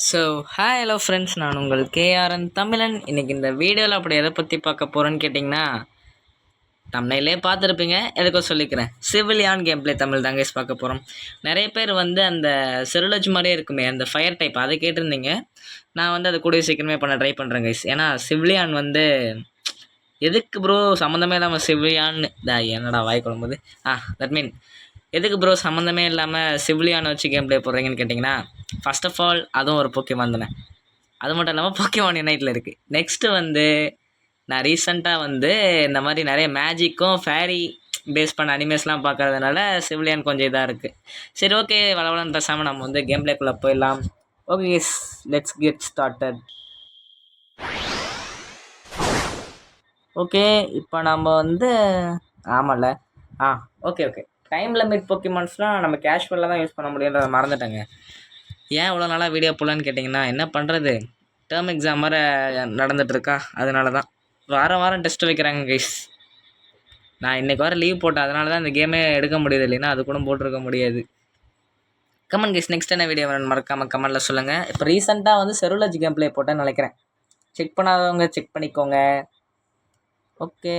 So hi hello friends, நான் உங்கள் KRN தமிழன். இன்றைக்கி இந்த வீடியோவில் அப்படி எதை பற்றி பார்க்க போகிறேன்னு கேட்டிங்கன்னா, தமிழ்லே பார்த்துருப்பீங்க, எதுக்கும் சொல்லிக்கிறேன். சிவிலியான் கேம் பிளே தமிழ் தாங்க பார்க்க போகிறோம். நிறைய பேர் வந்து அந்த செருலஜ் மாதிரியே இருக்குமே அந்த ஃபயர் டைப் அதை கேட்டிருந்தீங்க. நான் வந்து அதை கூடிய சீக்கிரமே பண்ண ட்ரை பண்ணுறேன் கைஸ். ஏன்னா சிவிலியான் வந்து எதுக்கு ப்ரோ சம்மந்தமே இல்லாமல் சிவிலியான்னு என்னடா வாய் குழம்புது தட் மீன் எதுக்கு ப்ரோ சம்மந்தமே இல்லாமல் சிவிலியானை வச்சு கேம் ப்ளே போடுறீங்கன்னு கேட்டிங்கன்னா, ஃபர்ஸ்ட் ஆஃப் ஆல் அதுவும் ஒரு போக்கேமான் தானே. அது மட்டும் இல்லாமல் போக்கேமான் யுனைட்டில் இருக்குது. நெக்ஸ்ட்டு வந்து நான் ரீசெண்டாக வந்து இந்த மாதிரி நிறைய மேஜிக்கும் ஃபேரி பேஸ் பண்ண அனிமேஸ்லாம் பார்க்கறதுனால சிவிலியான் கொஞ்சம் இதாக இருக்குது. சரி, ஓகே, வளவளன்னு பேசாமல் நம்ம வந்து கேம் ப்ளேக்குள்ளே போயிடலாம். Okay yes, let's get started. Okay, இப்போ நம்ம வந்து ஆமாம்ல ஓகே டைம் லிமிட் போக்கிமான்ஸ்லாம் நம்ம கேஷுவலாக தான் யூஸ் பண்ண முடியுன்றதை மறந்துட்டேங்க. ஏன் இவ்வளோ நாளாக வீடியோ போடலான்னு கேட்டிங்கன்னா, என்ன பண்ணுறது, டேர்ம் எக்ஸாம் வர நடந்துகிட்ருக்கா, அதனால தான் வாரம் டெஸ்ட் வைக்கிறாங்க கைஸ். நான் இன்றைக்கி வர லீவ் போட்டேன், அதனால தான் இந்த கேமே எடுக்க முடியுது, இல்லைன்னா அது கூட போட்டிருக்க முடியாது. கமெண்ட் கைஸ், நெக்ஸ்ட் என்ன வீடியோ வேணும்னு மறக்காமல் கமெண்ட்டில் சொல்லுங்கள். இப்போ ரீசெண்டாக வந்து செருலஜ் கேம் ப்ளே போட்டேன்னு நினைக்கிறேன். செக் பண்ணாதவங்க செக் பண்ணிக்கோங்க. ஓகே,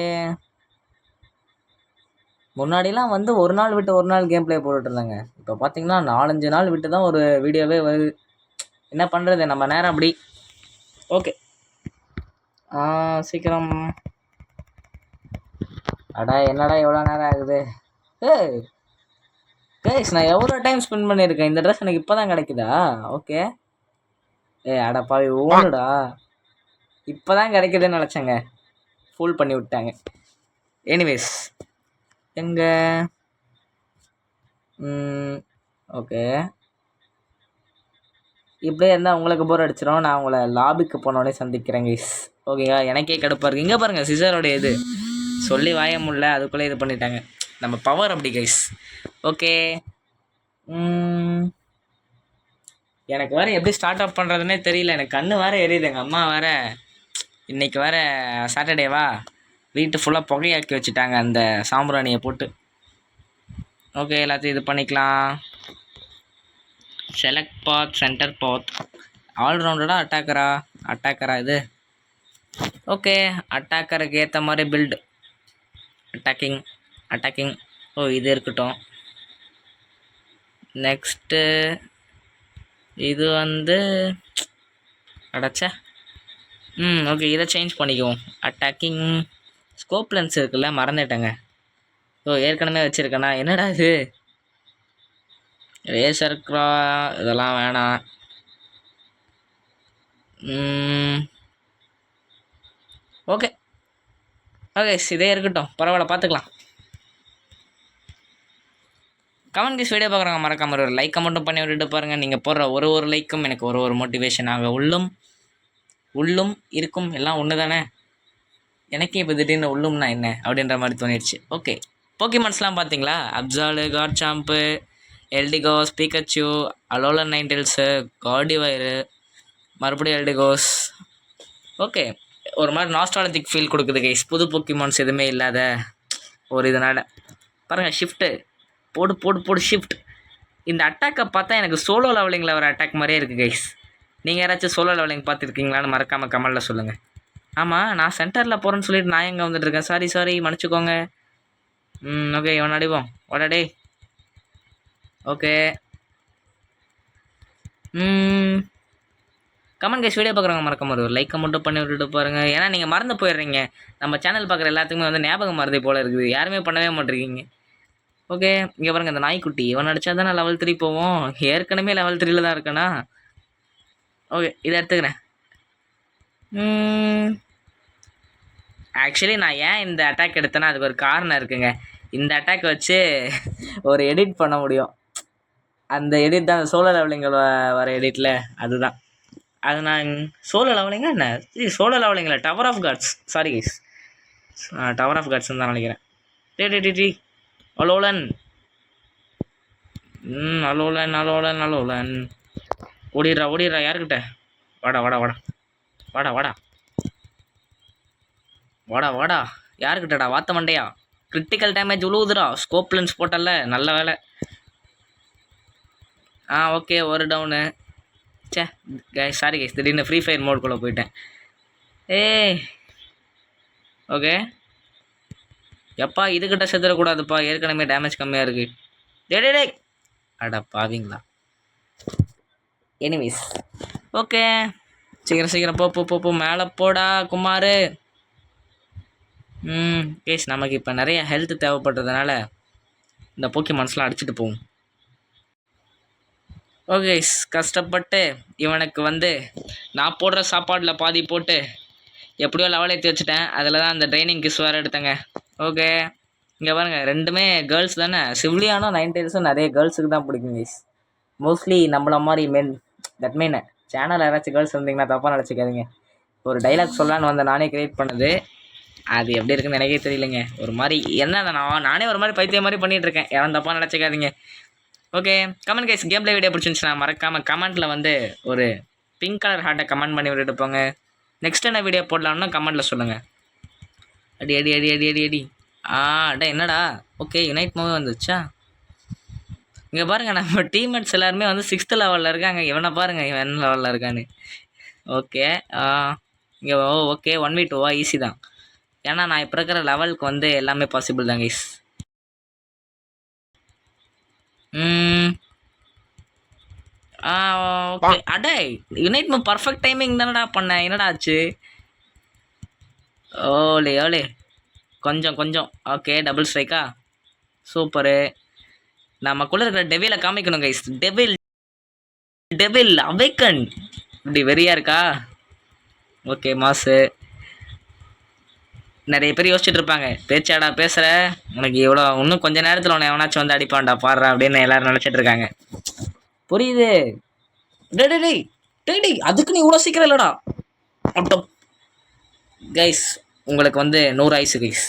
முன்னாடிலாம் வந்து ஒரு நாள் விட்டு ஒரு நாள் கேம் ப்ளே போட்டுட்ருந்தாங்க. இப்போ பார்த்தீங்கன்னா 4-5 நாள் விட்டு தான் ஒரு வீடியோவே வருது. என்ன பண்ணுறது, நம்ம நேரம் அப்படி. ஓகே, சீக்கிரம். என்னடா எவ்வளோ நேரம் ஆகுது. கைஸ், நான் எவ்வளோ டைம் ஸ்பெண்ட் பண்ணியிருக்கேன். இந்த ட்ரெஸ் எனக்கு இப்போ தான் கிடைக்குதா? ஓகே, பாவி ஓடுடா, இப்போ தான் கிடைக்குதுன்னு நினச்சேங்க. ஃபுல் பண்ணி விட்டாங்க. எனிவேஸ், எங்கே ஓகே, இப்படியே இருந்தால் உங்களுக்கு போர் அடிச்சிடும். நான் உங்களை லாபிக்கு போனோடனே சந்திக்கிறேன் கைஸ். ஓகேவா? எனக்கே கடுப்பாக இருக்குது. இங்கே பாருங்கள், சிசரோடைய இது சொல்லி வாய முடியல, அதுக்குள்ளே இது பண்ணிட்டாங்க. நம்ம பவர் அப்படி கைஸ். ஓகே, எனக்கு வேறு எப்படி ஸ்டார்ட் அப் பண்ணுறதுனே தெரியல. எனக்கு கண்ணு வேறு எரியுது. எங்கள் அம்மா வேறு இன்றைக்கி வேறு சாட்டர்டேவா, வீட்டு ஃபுல்லாக புகையாக்கி வச்சுட்டாங்க அந்த சாம்பிராணியை போட்டு. ஓகே, எல்லாத்தையும் இது பண்ணிக்கலாம். செலக்ட் பாத், சென்டர் பாத், ஆல்ரவுண்டடாக அட்டாக்கரா இது. ஓகே, அட்டாக்கருக்கு ஏற்ற மாதிரி பில்டு, அட்டாக்கிங். இது இருக்கட்டும். நெக்ஸ்ட்டு இது வந்து அடைச்சா ஓகே, இதை சேஞ்ச் பண்ணிக்குவோம். அட்டாக்கிங் ஸ்கோப் லென்ஸ் இருக்குல்ல, மறந்துட்டேங்க. ஏற்கனவே வச்சுருக்கேண்ணா. என்னடா இது, ரேசர்க்ரா, இதெல்லாம் வேணாம். ஓகே, இதே இருக்கட்டும், பரவாயில்ல, பார்த்துக்கலாம். கமெண்ட் கைஸ், வீடியோ பார்க்குறாங்க மறக்காம ஒரு லைக் மட்டும் பண்ணி விட்டுட்டு பாருங்கள். நீங்கள் போடுற ஒரு லைக்கும் எனக்கு ஒரு மோட்டிவேஷனாக உள்ளும் இருக்கும். எல்லாம் ஒன்று தானே. எனக்கே இப்போ திடீர்னு உள்ளும்னா என்ன அப்படின்ற மாதிரி தோணிடுச்சு. ஓகே, போக்கிமான்ஸ்லாம் பார்த்தீங்களா? அப்சாலு, கார்சாம்பு, எல்டிகோஸ், பிகச்சு, அலோலன் நைன்டெல்ஸு, கார்டிவயரு, மறுபடியும் எல்டிகோஸ். ஓகே, ஒரு மாதிரி நாஸ்டாலஜிக் ஃபீல் கொடுக்குது கைஸ். புது போக்கிமான்ஸ் எதுவுமே இல்லாத ஒரு இதனால். பாருங்கள், ஷிஃப்ட்டு போடு ஷிஃப்ட். இந்த அட்டாக்கை பார்த்தா எனக்கு சோலோ லெவலிங்கில் வர அட்டாக் மாதிரியே இருக்குது கைஸ். நீங்கள் யாராச்சும் சோலோ லெவலிங் பார்த்துருக்கீங்களான்னு மறக்காமல் கமெண்டில் சொல்லுங்கள். ஆமாம், நான் சென்டரில் போகிறேன்னு சொல்லிட்டு நான் எங்கே வந்துட்டுருக்கேன். சாரி மன்னிச்சுக்கோங்க. ஓகே, இவன் அடிப்போம். வாடா. ஓகே, கமெண்ட் கைஸ், வீடியோ பார்க்குறவங்க மறக்காம ஒரு லைக்கை மட்டும் பண்ணி விட்டுட்டு பாருங்கள். ஏன்னா நீங்கள் மறந்து போயிடுறீங்க. நம்ம சேனல் பார்க்குற எல்லாத்துக்குமே வந்து ஞாபகம் மறதி போல் இருக்குது. யாருமே பண்ணவே மாட்டேருக்கீங்க. ஓகே, இங்கே பாருங்கள், இந்த நாய்க்குட்டி இவன் அடித்தா தான் நான் லெவல் 3 போவோம். ஏற்கனவே லெவல் 3ல் தான் இருக்கேனா. ஓகே, இதை எடுத்துக்கிறேன். ஆக்சுவலி நான் ஏன் இந்த அட்டாக் எடுத்தேன்னா அதுக்கு ஒரு காரணம் இருக்குங்க. இந்த அட்டாக் வச்சு ஒரு எடிட் பண்ண முடியும். அந்த எடிட் தான் சோலோ லெவலிங்கில் வர எடிட்டில், அதுதான். அது நான் சோலோ லெவலிங்கா என்ன, சோலோ லெவலிங்கில் tower of gods, sorry guys, tower of காட்ஸ்ன்னு தான் நினைக்கிறேன். டி அலோலன், அலோலன். ஓடிடுறா யாருக்கிட்ட. வாடா யாருக்கிட்டடா, வாத்த மண்டையா. கிரிட்டிக்கல் டேமேஜ் உழுவுதுடா. ஸ்கோப் லென்ஸ் போட்டல, நல்ல வேலை. ஓகே, ஒரு டவுனு. சே கைஸ் சாரி கைஸ், திடீர்னு ஃப்ரீ ஃபயர் மோட்குள்ளே போயிட்டேன். ஏய் ஓகே, எப்பா இதுக்கிட்ட செத்துடக்கூடாதுப்பா, ஏற்கனவே டேமேஜ் கம்மியாக இருக்குது. டே அடா பாவீங்களா. எனிவேஸ் ஓகே, சீக்கிரம் சீக்கிரம் போ போ போ போ மேலே போடா குமார். கேஸ் நமக்கு இப்போ நிறைய ஹெல்த் தேவைப்படுறதுனால இந்த போக்கிமான்ஸ்லாம் அடிச்சுட்டு போகும். ஓகே கஷ்டப்பட்டு இவனுக்கு வந்து நான் போடுற சாப்பாடில் பாதி போட்டு எப்படியோ லெவல் ஏற்றி வச்சுட்டேன். அதில் தான் அந்த ட்ரைனிங் கிஸ் வேறு எடுத்தேங்க. ஓகே இங்கே பாருங்கள், ரெண்டுமே கேர்ள்ஸ் தானே. சிவ்லியானோ நைன்டெயில்ஸும் நிறைய கேர்ள்ஸுக்கு தான் பிடிக்கும் கைஸ். மோஸ்ட்லி நம்மள மாதிரி மென், தட் மீன் சேனல் யாராச்சும் கேர்ள்ஸ் இருந்தீங்கன்னா தப்பாக நினச்சிக்காதீங்க. ஒரு டைலாக் சொல்லலான்னு வந்து நானே கிரியேட் பண்ணது, அது எப்படி இருக்குன்னு எனக்கே தெரியலைங்க. ஒரு மாதிரி என்ன நானே ஒரு மாதிரி பைத்தியம் மாதிரி பண்ணிகிட்ருக்கேன், யாரும் தப்பாக நினச்சிக்காதீங்க. Okay comment guys, game play video பிடிச்சிருந்துச்சுன்னா மறக்காமல் கமெண்ட்டில் வந்து ஒரு பிங்க் கலர் ஹார்ட்டை கமெண்ட் பண்ணி விட்டுட்டு போங்க. நெக்ஸ்ட் என்ன வீடியோ போடலாம்னு கமெண்ட்டில் சொல்லுங்கள். அடி அடி அடி அடி அடி அடி அடா என்னடா. ஓகே யுனைட் மூவி வந்துச்சா. இங்கே பாருங்கள், நம்ம டீம்மேட்ஸ் எல்லாருமே வந்து 6th லெவலில் இருக்காங்க. இவனை பாருங்கள் இவன் என்ன லெவலில் இருக்கான்னு. ஓகே இங்கே ஓகே 1v2 ஈஸி தான். ஏன்னா நான் இப்போ இருக்கிற லெவலுக்கு வந்து எல்லாமே பாசிபிள் தான் கைஸ். ஓகே அடே யுனைட் மூவ் பர்ஃபெக்ட் டைமிங் தானடா பண்ணேன், என்னடா ஆச்சு. ஓலே ஓலே கொஞ்சம் கொஞ்சம் ஓகே டபுள் ஸ்ட்ரைக்கா, சூப்பரு. நமக்குள்ளே இருக்கிற டெவிலை காமிக்கணும் கைஸ். டெவில் டெவில் அவேக்கன் இப்படி வெறியா இருக்கா. ஓகே மாசு. நிறைய பேர் யோசிச்சுட்டு இருப்பாங்க, பேச்சாடா பேசுகிற, உனக்கு இவ்வளோ இன்னும் கொஞ்சம் நேரத்தில் உன்னை எவனாச்சும் வந்து அடிப்பான்டா பாடுறா அப்படின்னு எல்லாரும் நினச்சிட்டு இருக்காங்க. புரியுது. டே டே டேய் டேய் டேய் அதுக்கு நீ இவ்வளோ சீக்கிரம் இல்லைடா. கைஸ் உங்களுக்கு வந்து 100 ஆயுசு கைஸ்.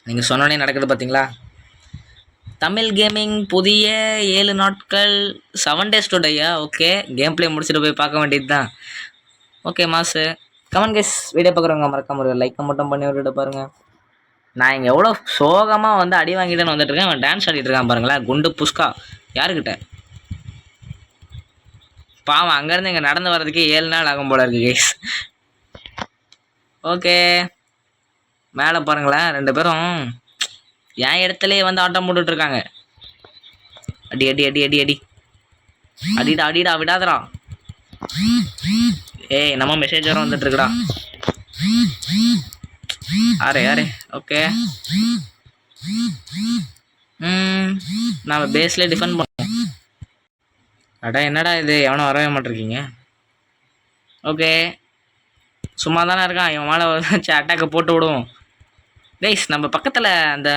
நீங்கள் சொன்னோன்னே நடக்குது பார்த்தீங்களா. தமிழ் கேமிங் புதிய 7 நாட்கள் 7 days டுடேயா. ஓகே கேம் பிளே முடிச்சுட்டு போய் பார்க்க வேண்டியது தான். ஓகே மாசு. கமெண்ட் கைஸ், வீடியோ பார்க்குறவங்க மறக்காம ஒரு லைக்கை மட்டும் பண்ணி விட்டுட்டு பாருங்கள். நான் இங்கே எவ்வளோ சோகமாக வந்து அடி வாங்கிட்டேன்னு வந்துட்டுருக்கேன். அவன் டான்ஸ் ஆடிட்டு இருக்கான் பாருங்களேன், குண்டு புஷ்கா. யாருக்கிட்ட பாவம், அங்கேருந்து இங்கே நடந்து வர்றதுக்கே 7 நாள் ஆகும் போல இருக்குது கைஸ். ஓகே மேலே பாருங்களேன், 2 பேரும் என் இடத்துலையே வந்து ஆட்டம் போட்டுட்ருக்காங்க. அடி அடி அடி அடி அடி அடிடா அடிடா விடாதடா. ஏய் நம்ம மெசேஜ் வர வந்துட்டுருக்குடா. அரே அரே ஓகே நம்ம பேஸ்லேயே டிஃபெண்ட் பண்ணுவோம். அடா என்னடா இது, எவனும் வரவே மாட்டிருக்கீங்க. ஓகே சும்மா தானே இருக்கான், இவன் மேலே வச்சு அட்டாக்கை போட்டு விடுவோம். கைஸ் நம்ம பக்கத்தில் அந்த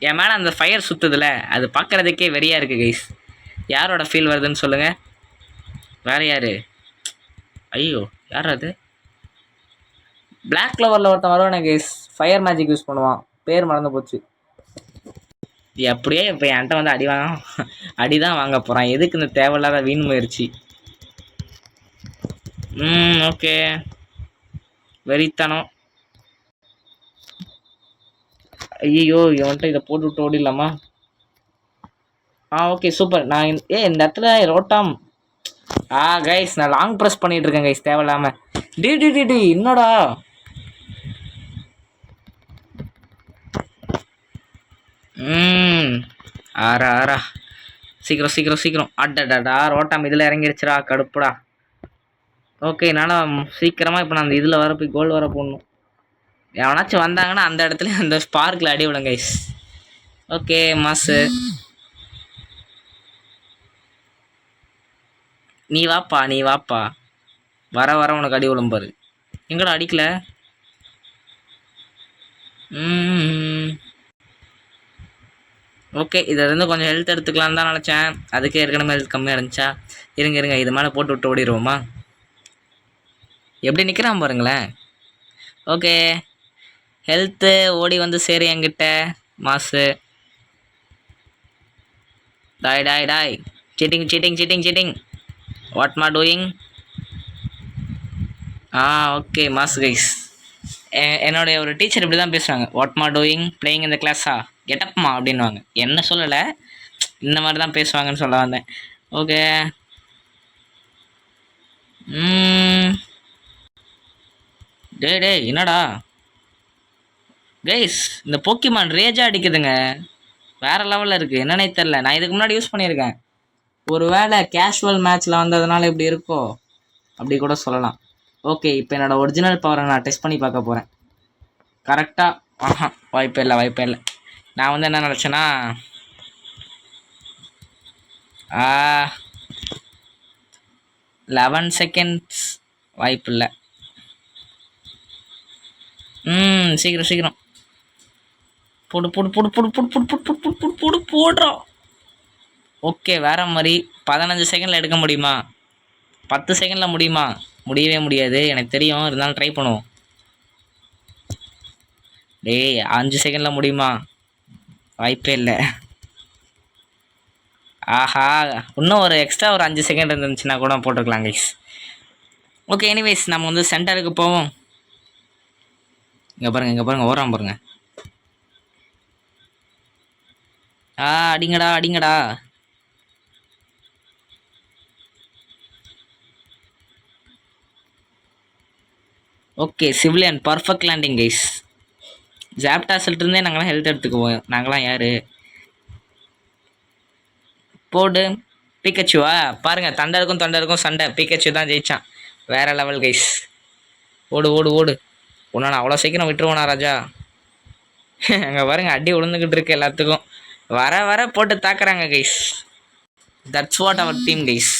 என் மேலே அந்த ஃபயர் சுற்றுதுல, அது பார்க்குறதுக்கே வெறியாக இருக்குது கைஸ். யாரோட ஃபீல் வருதுன்னு சொல்லுங்கள். வேறு யார்? ஐயோ யார் அது? பிளாக் கலரில் ஒருத்தன் வருவானே கைஸ், ஃபயர் மேஜிக் யூஸ் பண்ணுவான், பேர் மறந்து போச்சு. எப்படியே இப்போ என்கிட்ட வந்து அடி தான் வாங்க போகிறான். எதுக்கு இந்த தேவையில்லாத வீண் முயற்சி. ஓகே வெறித்தனம். ஐயோ இவன்ட்ட இதை போட்டு விட்டு ஓடிடலாமா. Okay super. நான் இந்த இடத்துல ரோட்டாம் கைஸ் நான் லாங் ப்ரெஸ் பண்ணிட்டு இருக்கேன் கைஸ் தேவையில்லாம. டி டி டி டி என்னடா. ஆறா ஆறா சீக்கிரம் சீக்கிரம் சீக்கிரம். அடடா ரோட்டாம் இதில் இறங்கிடுச்சுடா, கடுப்புடா. ஓகே என்னால் சீக்கிரமாக இப்போ நான் அந்த இதில் வர போய் கோல் வர போடணும். எவனாச்சும் வந்தாங்கன்னா அந்த இடத்துல அந்த ஸ்பார்க்கில் அடி விடுங்க கைஸ். ஓகே மாசு. நீ வாப்பா நீ வாப்பா, வர வர உனக்கு அடி விழும்பாரு. எங்கடா அடிக்கல. ஓகே இதிலேருந்து கொஞ்சம் ஹெல்த் எடுத்துக்கலான்னு தான் நினச்சேன், அதுக்கு ஏற்கனவே ஹெல்த் கம்மியாக இருந்துச்சா. இருங்க இது மேலே போட்டு விட்டு ஓடிடுவோமா. எப்படி நிற்கிறான் பாருங்களேன். ஓகே ஹெல்த்து ஓடி வந்து சரி என்கிட்ட மாசு. டாய் டாய் டாய் cheating cheating cheating cheating what மா டூயிங். Okay mass guys. என்னுடைய ஒரு டீச்சர் இப்படி தான் பேசுவாங்க, வாட் மா டூயிங் பிளேயிங் இந்த கிளாஸா கெட்டப்மா அப்படின்வாங்க. என்ன சொல்லலை, இந்த மாதிரி தான் பேசுவாங்கன்னு சொல்ல வந்தேன். ஓகே ம். டேய் என்னடா கைஸ், இந்த போக்கிமான் ரேஜா அடிக்குதுங்க. வேற லெவலில் இருக்குது, என்னன்னே தெரில. நான் இதுக்கு முன்னாடி யூஸ் பண்ணியிருக்கேன். ஒரு வேளை கேஷுவல் மேட்ச்சில் வந்ததுனால இப்படி இருக்கோ, அப்படி கூட சொல்லலாம். ஓகே, இப்போ என்னோடய ஒரிஜினல் பவரை நான் டெஸ்ட் பண்ணி பார்க்க போகிறேன். கரெக்டாக வாய்ப்பே இல்லை. நான் வந்து என்ன நினச்சேன்னா 11 செகண்ட்ஸ் வாய்ப்பு இல்லை. சீக்கிரம் போடுறோம். ஓகே, வேற மாதிரி 15 செகண்டில் எடுக்க முடியுமா? 10 செகண்டில் முடியுமா? முடியவே முடியாது, எனக்கு தெரியும். இருந்தாலும் ட்ரை பண்ணுவோம். டேய் 5 செகண்டில் முடியுமா? வாய்ப்பே இல்லை. ஆஹா, இன்னும் ஒரு எக்ஸ்ட்ரா ஒரு 5 செகண்ட் இருந்துச்சுன்னா கூட போட்டுருக்கலாம் கைஸ். ஓகே, எனிவேஸ் நம்ம வந்து சென்டருக்கு போவோம். இங்கே பாருங்க ஓராம் பாருங்க. அடிங்கடா. Okay, civilian perfect landing guys. ஜாப்டாஸ்ல்ட்டு இருந்தே நாங்களாம் ஹெல்த் எடுத்துக்குவோம். நாங்களாம் யாரு போடு பிக்கச்சுவா பாருங்க. தண்டருக்கும் சண்டை. பிக்கச்சு தான் ஜெயிச்சான். வேற லெவல் கைஸ். ஓடு ஒன்றா அவ்வளோ சீக்கிரம் விட்டுருவோனா ராஜா? அங்கே பாருங்க, அடி விழுந்துக்கிட்டு இருக்கு எல்லாத்துக்கும். வர போட்டு தாக்குறாங்க guys. That's what our team guys.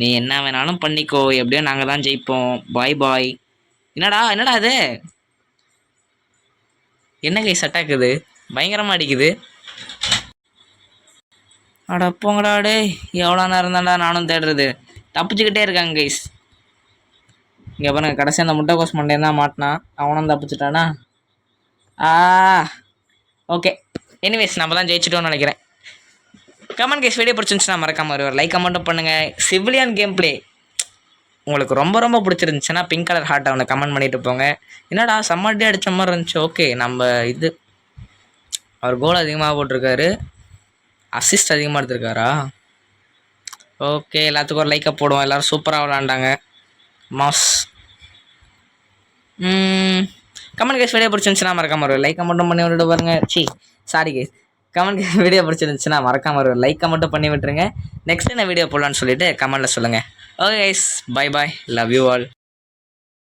நீ என்ன வேணாலும் பண்ணிக்கோ, எப்படியோ நாங்கள் தான் ஜெயிப்போம். பாய். என்னடா அது? என்ன கைஸ் அட்டாக் இது? பயங்கரமாக அடிக்குது. அட போங்கடா டே, எவ்வளோ நேரம் தான்டா நானும் தேடுறது. தப்பிச்சுக்கிட்டே இருக்காங்க கைஸ். இங்கே பாருங்க, கடைசி அந்த முட்டைக்கோஸ் மண்டையன் தான் மாட்டினான். அவனும் தப்பிச்சுட்டானா? ஓகே, எனிவேஸ் நம்ம தான் ஜெயிச்சிட்டோம்னு நினைக்கிறேன். கமெண்ட் கைஸ், வீடியோ பிடிச்சிருந்துச்சுன்னா மறக்காம ஒரு லைக் கமெண்ட்டும் பண்ணுங்கள். சிவிலியன் கேம் பிளே உங்களுக்கு ரொம்ப பிடிச்சிருந்துச்சுன்னா பிங்க் கலர் ஹார்ட்டை அவனை கமெண்ட் பண்ணிட்டு போங்க. என்னடா செம்மட்டி அடித்த மாதிரி இருந்துச்சு. ஓகே, நம்ம இது அவர் கோல் அதிகமாக போட்டிருக்காரு, அசிஸ்ட் அதிகமாக எடுத்திருக்காரா? ஓகே, எல்லாத்துக்கும் ஒரு லைக்கை போடுவோம். எல்லோரும் சூப்பராக விளாண்டாங்க. மாஸ். கமெண்ட் கைஸ், வீடியோ பிடிச்சிருந்துச்சுன்னா மறக்காம ஒரு லைக் மட்டும் பண்ணி விட்டுட்டு பாருங்க. சாரி கைஸ், கமெண்ட் வீடியோ பிடிச்சிருந்துச்சுன்னா மறக்காம ஒரு லைக் மட்டும் பண்ணி விட்டுருங்க. நெக்ஸ்ட் என்ன வீடியோ போடலான்னு சொல்லிட்டு கமெண்ட்டில் சொல்லுங்கள். Okay guys, bye love you all.